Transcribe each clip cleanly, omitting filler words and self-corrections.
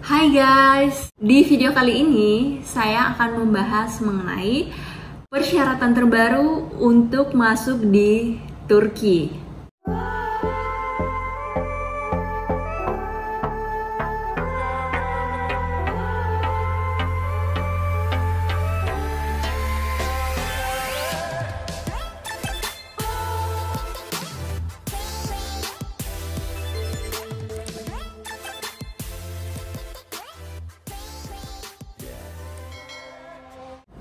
Hai guys, di video kali ini saya akan membahas mengenai persyaratan terbaru untuk masuk di Turki.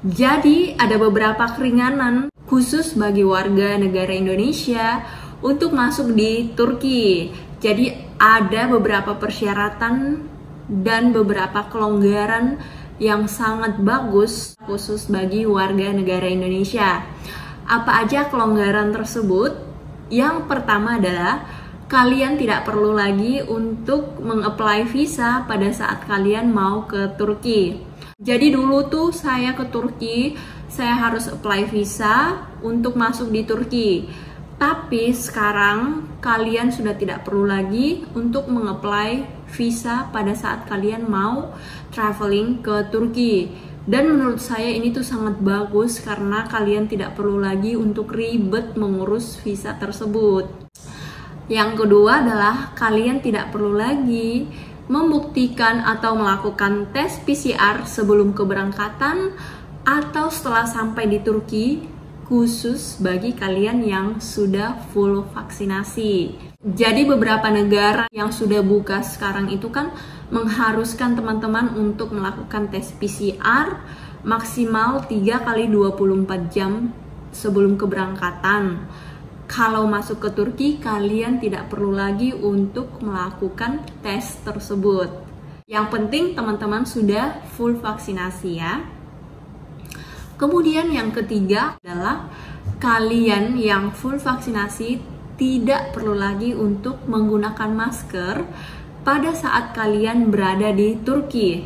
Jadi ada beberapa keringanan khusus bagi warga negara Indonesia untuk masuk di Turki. Jadi ada beberapa persyaratan dan beberapa kelonggaran yang sangat bagus khusus bagi warga negara Indonesia. Apa aja kelonggaran tersebut? Yang pertama adalah kalian tidak perlu lagi untuk meng-apply visa pada saat kalian mau ke Turki. Jadi dulu tuh saya ke Turki, saya harus apply visa untuk masuk di Turki. Tapi sekarang kalian sudah tidak perlu lagi untuk meng-apply visa pada saat kalian mau traveling ke Turki. Dan menurut saya ini tuh sangat bagus karena kalian tidak perlu lagi untuk ribet mengurus visa tersebut. Yang kedua adalah kalian tidak perlu lagi membuktikan atau melakukan tes PCR sebelum keberangkatan atau setelah sampai di Turki, khusus bagi kalian yang sudah full vaksinasi. Jadi beberapa negara yang sudah buka sekarang itu kan mengharuskan teman-teman untuk melakukan tes PCR maksimal 3 kali 24 jam sebelum keberangkatan. Kalau masuk ke Turki, kalian tidak perlu lagi untuk melakukan tes tersebut. Yang penting teman-teman sudah full vaksinasi ya. Kemudian yang ketiga adalah kalian yang full vaksinasi tidak perlu lagi untuk menggunakan masker pada saat kalian berada di Turki,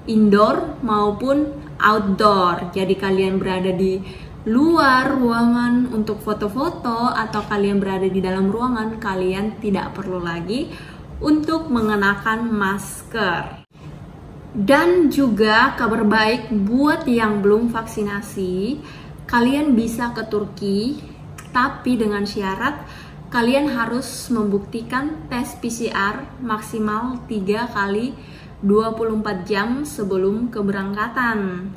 indoor maupun outdoor. Jadi kalian berada di luar ruangan untuk foto-foto atau kalian berada di dalam ruangan, kalian tidak perlu lagi untuk mengenakan masker. Dan juga kabar baik buat yang belum vaksinasi, kalian bisa ke Turki, tapi dengan syarat kalian harus membuktikan tes PCR maksimal 3 kali 24 jam sebelum keberangkatan.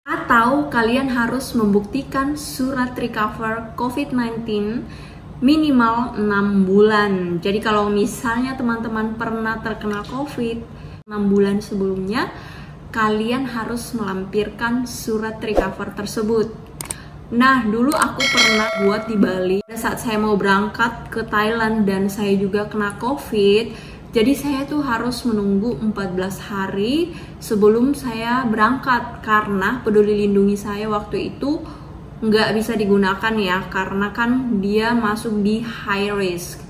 Atau kalian harus membuktikan surat recover COVID-19 minimal 6 bulan. Jadi kalau misalnya teman-teman pernah terkena COVID 6 bulan sebelumnya, kalian harus melampirkan surat recover tersebut. Nah, dulu aku pernah buat di Bali. Pada saat saya mau berangkat ke Thailand dan saya juga kena COVID, jadi saya tuh harus menunggu 14 hari sebelum saya berangkat karena peduli lindungi saya waktu itu nggak bisa digunakan ya, karena kan dia masuk di high risk.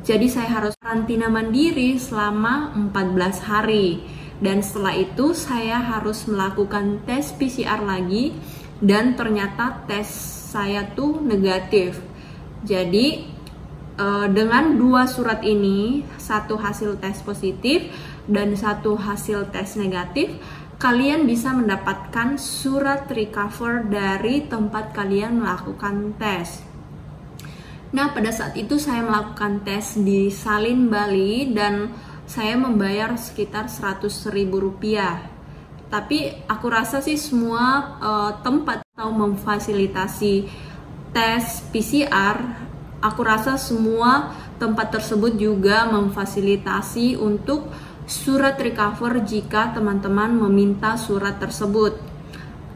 Jadi saya harus karantina mandiri selama 14 hari. Dan setelah itu saya harus melakukan tes PCR lagi dan ternyata tes saya tuh negatif. Jadi dengan 2 surat ini, satu hasil tes positif dan satu hasil tes negatif, kalian bisa mendapatkan surat recover dari tempat kalian melakukan tes. Nah, pada saat itu saya melakukan tes di Salin, Bali dan saya membayar sekitar Rp100.000. Tapi aku rasa sih semua tempat atau memfasilitasi tes PCR, aku rasa semua tempat tersebut juga memfasilitasi untuk surat recover jika teman-teman meminta surat tersebut.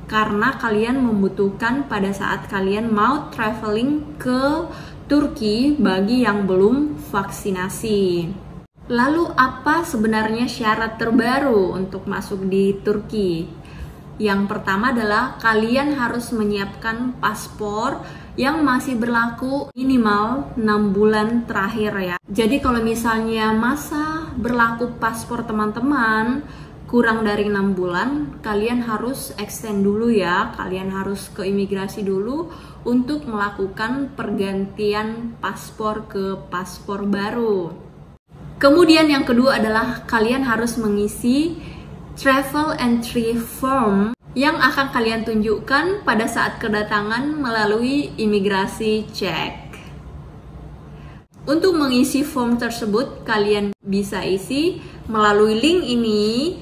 Karena kalian membutuhkan pada saat kalian mau traveling ke Turki bagi yang belum vaksinasi. Lalu apa sebenarnya syarat terbaru untuk masuk di Turki? Yang pertama adalah kalian harus menyiapkan paspor yang masih berlaku minimal 6 bulan terakhir ya. Jadi kalau misalnya masa berlaku paspor teman-teman kurang dari 6 bulan, kalian harus extend dulu ya. Kalian harus ke imigrasi dulu untuk melakukan pergantian paspor ke paspor baru. Kemudian yang kedua adalah kalian harus mengisi travel entry form yang akan kalian tunjukkan pada saat kedatangan melalui imigrasi cek. Untuk mengisi form tersebut, kalian bisa isi melalui link ini,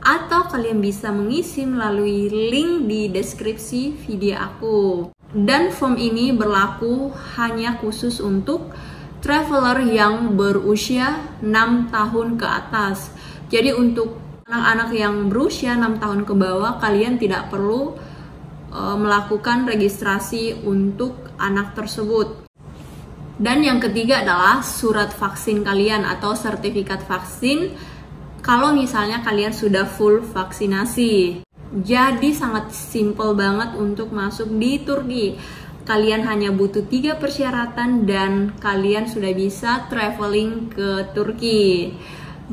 atau kalian bisa mengisi melalui link di deskripsi video aku. Dan form ini berlaku hanya khusus untuk traveler yang berusia 6 tahun ke atas. Jadi untuk anak-anak yang berusia 6 tahun ke bawah, kalian tidak perlu melakukan registrasi untuk anak tersebut. Dan yang ketiga adalah surat vaksin kalian atau sertifikat vaksin kalau misalnya kalian sudah full vaksinasi. Jadi sangat simple banget untuk masuk di Turki. Kalian hanya butuh 3 persyaratan dan kalian sudah bisa traveling ke Turki.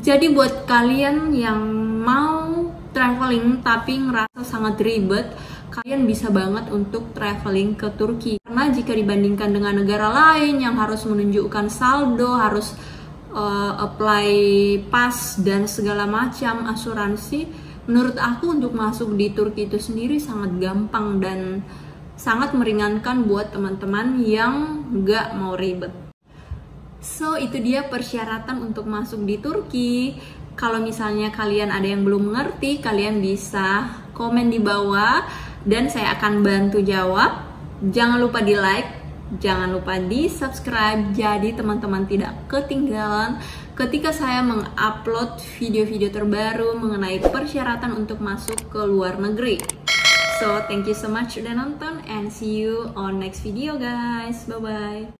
Jadi buat kalian yang mau traveling tapi ngerasa sangat ribet, kalian bisa banget untuk traveling ke Turki. Karena jika dibandingkan dengan negara lain yang harus menunjukkan saldo, harus apply pas dan segala macam asuransi, menurut aku untuk masuk di Turki itu sendiri sangat gampang dan sangat meringankan buat teman-teman yang nggak mau ribet. So itu dia persyaratan untuk masuk di Turki. Kalau misalnya kalian ada yang belum mengerti, kalian bisa komen di bawah dan saya akan bantu jawab. Jangan lupa di like, jangan lupa di subscribe, jadi teman-teman tidak ketinggalan ketika saya mengupload video-video terbaru mengenai persyaratan untuk masuk ke luar negeri. So thank you so much udah nonton and see you on next video guys, bye bye.